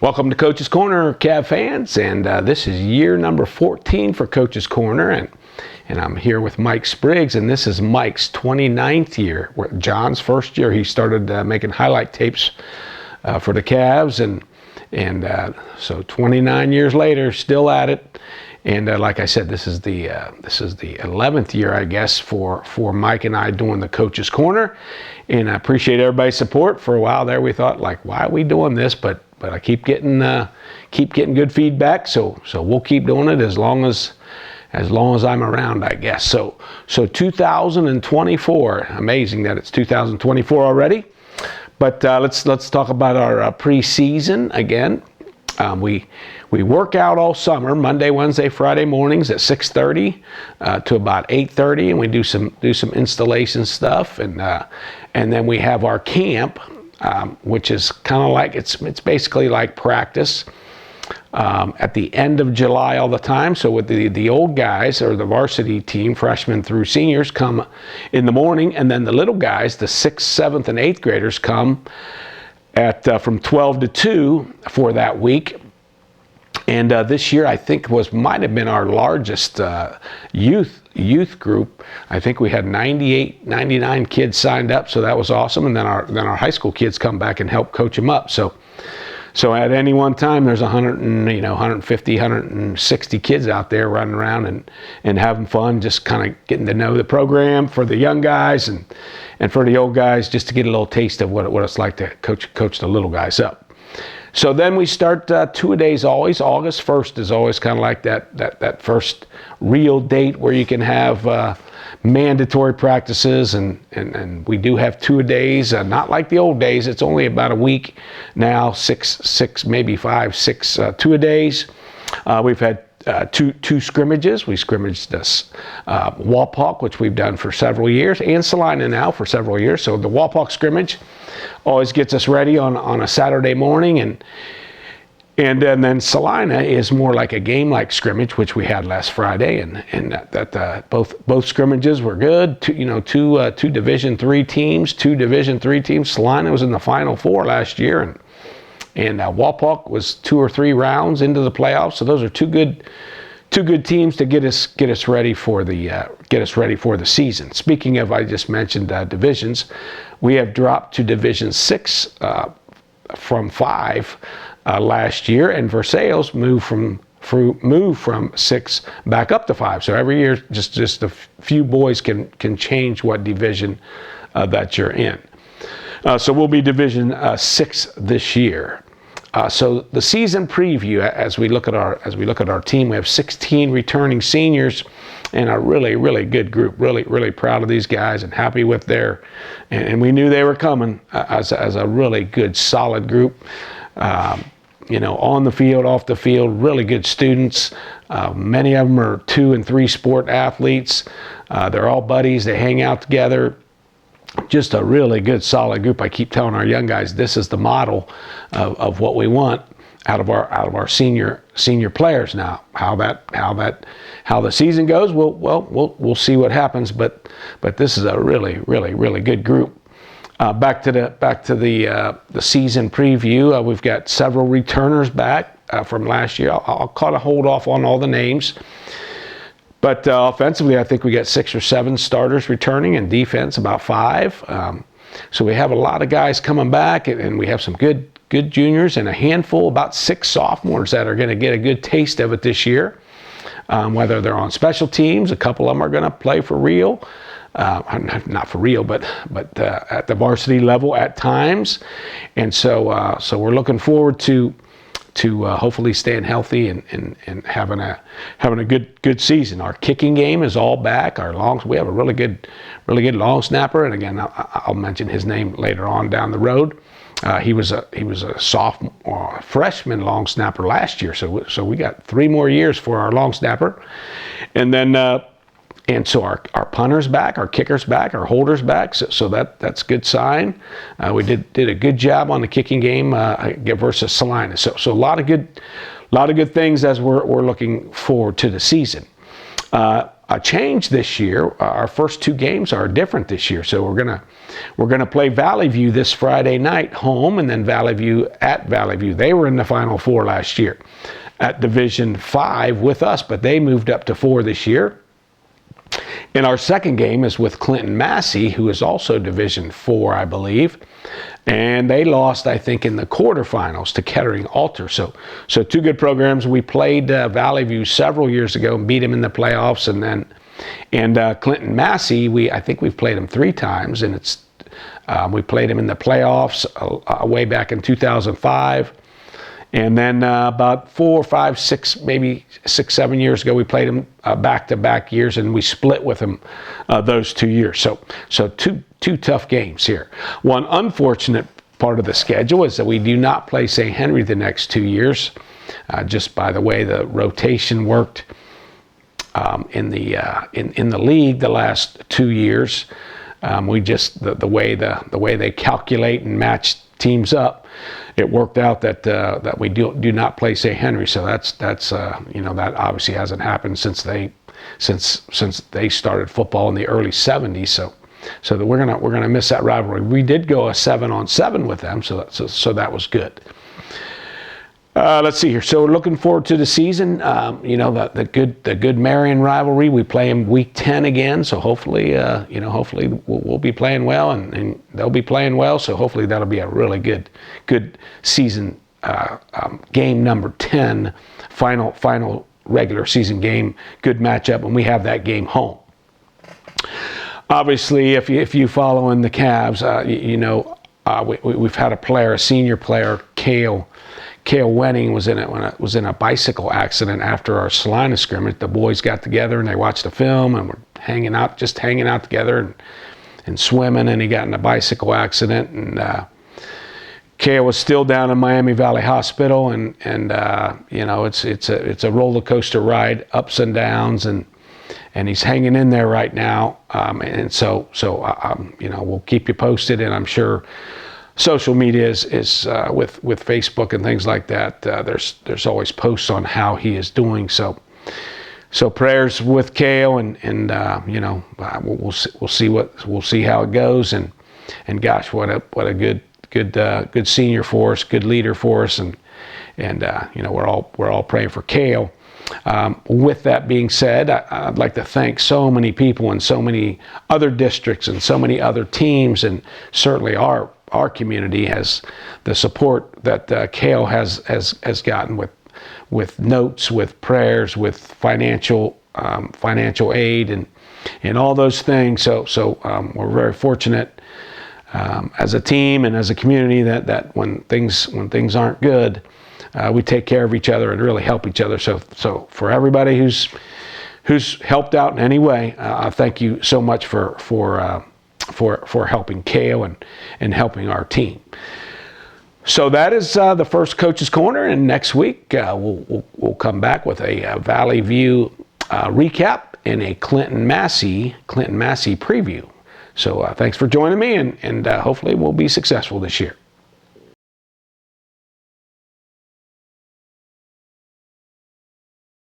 Welcome to Coach's Corner, Cav fans, and this is year number 14 for Coach's Corner, and I'm here with Mike Spriggs, and this is Mike's 29th year. John's first year, he started making highlight tapes for the Cavs, and so 29 years later, still at it. And like I said, this is the 11th year, I guess, for Mike and I doing the Coach's Corner, and I appreciate everybody's support. For a while there, we thought, like, why are we doing this? But I keep getting good feedback, so we'll keep doing it as long as I'm around, I guess. So 2024, amazing that it's 2024 already. But let's talk about our preseason again. We work out all summer, Monday, Wednesday, Friday mornings at 6:30 to about 8:30, and we do some installation stuff, and then we have our camp. Which is kind of like, it's basically like practice at the end of July all the time. So with the old guys, or the varsity team, freshmen through seniors, come in the morning, and then the little guys, the 6th, 7th, and 8th graders, come at from 12 to 2 for that week. And this year, I think might have been our largest youth group. I think we had 98, 99 kids signed up, so that was awesome. And then our high school kids come back and help coach them up. So at any one time, there's 150, 160 kids out there running around and having fun, just kind of getting to know the program for the young guys and for the old guys, just to get a little taste of what it's like to coach the little guys up. So then we start two-a-days always. August 1st is always kind of like that first real date where you can have mandatory practices, and we do have two-a-days, not like the old days. It's only about a week now, six, maybe 5, 6 two-a-days. We've had two scrimmages. We scrimmaged this Walpock, which we've done for several years, and Salina now for several years. So the Walpock scrimmage always gets us ready on a Saturday morning, and then Salina is more like a game-like scrimmage, which we had last Friday, and that both scrimmages were good. Two Division III teams, Salina was in the Final Four last year, and Walpock was 2 or 3 rounds into the playoffs. So those are two good teams to get us ready for the season. Speaking of, I just mentioned divisions, we have dropped to Division 6 from 5 last year, and Versailles moved from 6 back up to 5. So every year, just a few boys can change what division that you're in. So we'll be Division 6 this year. So the season preview, as we look at our team, we have 16 returning seniors, and a really, really good group. Really, really proud of these guys and happy with and we knew they were coming as a really good, solid group. On the field, off the field, really good students. Many of them are 2 and 3 sport athletes. They're all buddies. They hang out together. Just a really good, solid group. I keep telling our young guys, this is the model of what we want out of our senior players. Now, how the season goes, we'll see what happens. But this is a really, really, really good group. Back to the season preview. We've got several returners back from last year. I'll kind of hold off on all the names. But offensively, I think we got 6 or 7 starters returning, and defense about 5. So we have a lot of guys coming back, and we have some good juniors and a handful, about 6 sophomores that are going to get a good taste of it this year. Whether they're on special teams, a couple of them are going to play for real. Not for real, but at the varsity level at times. And so we're looking forward to hopefully staying healthy and having a good season. Our kicking game is all back. We have a really good long snapper, and again, I'll mention his name later on down the road. He was a sophomore, freshman long snapper last year, so we got 3 more years for our long snapper, and then. And so our punter's back, our kicker's back, our holder's back. So that's a good sign. We did a good job on the kicking game versus Salina. So a lot of good things as we're looking forward to the season. a change this year. Our first 2 games are different this year, so we're gonna play Valley View this Friday night home, and then Valley View at Valley View. They were in the Final Four last year at Division 5 with us, but they moved up to 4 this year. And our second game is with Clinton Massey, who is also Division 4, I believe. And they lost, I think, in the quarterfinals to Kettering Alter. So 2 good programs. We played Valley View several years ago and beat them in the playoffs. And Clinton Massey, I think we've played them 3 times. And we played them in the playoffs way back in 2005. And then about 4, 5, 6, maybe 6, 7 years ago, we played them back-to-back years, and we split with them those 2 years. So two tough games here. One unfortunate part of the schedule is that we do not play St. Henry the next 2 years, just by the way the rotation worked in the league the last 2 years. We just the way they calculate and match teams up, it worked out that we do not play St. Henry. So that's that obviously hasn't happened since they started football in the early 70s. So that we're gonna miss that rivalry. We did go a 7-on-7 with them, so that was good. Let's see here. So looking forward to the season. The good Marion rivalry. We play them week 10 again. So hopefully we'll be playing well, and they'll be playing well. So hopefully that'll be a really good season. Game number 10, final regular season game. Good matchup, and we have that game home. Obviously, if you follow in the Cavs, we've had a senior player, Cale Wenning was in a bicycle accident after our Salina scrimmage. The boys got together and they watched the film and were hanging out together and swimming, and he got in a bicycle accident, and Cale was still down in Miami Valley Hospital, and it's a roller coaster ride, ups and downs, and he's hanging in there right now, so we'll keep you posted, and I'm sure social media is with Facebook and things like that. There's always posts on how he is doing. So prayers with Cale, and we'll see how it goes. And gosh, what a good senior for us, good leader for us, and we're all praying for Cale. With that being said, I'd like to thank so many people in so many other districts and so many other teams, and certainly our community has the support that Cale has gotten with notes, with prayers, with financial aid, and all those things. So we're very fortunate as a team and as a community that when things aren't good, we take care of each other and really help each other. So for everybody who's helped out in any way, thank you so much for helping Cale and helping our team. So that is the first Coach's Corner, and next week we'll come back with a Valley View recap and a Clinton Massey preview. So thanks for joining me, and hopefully we'll be successful this year.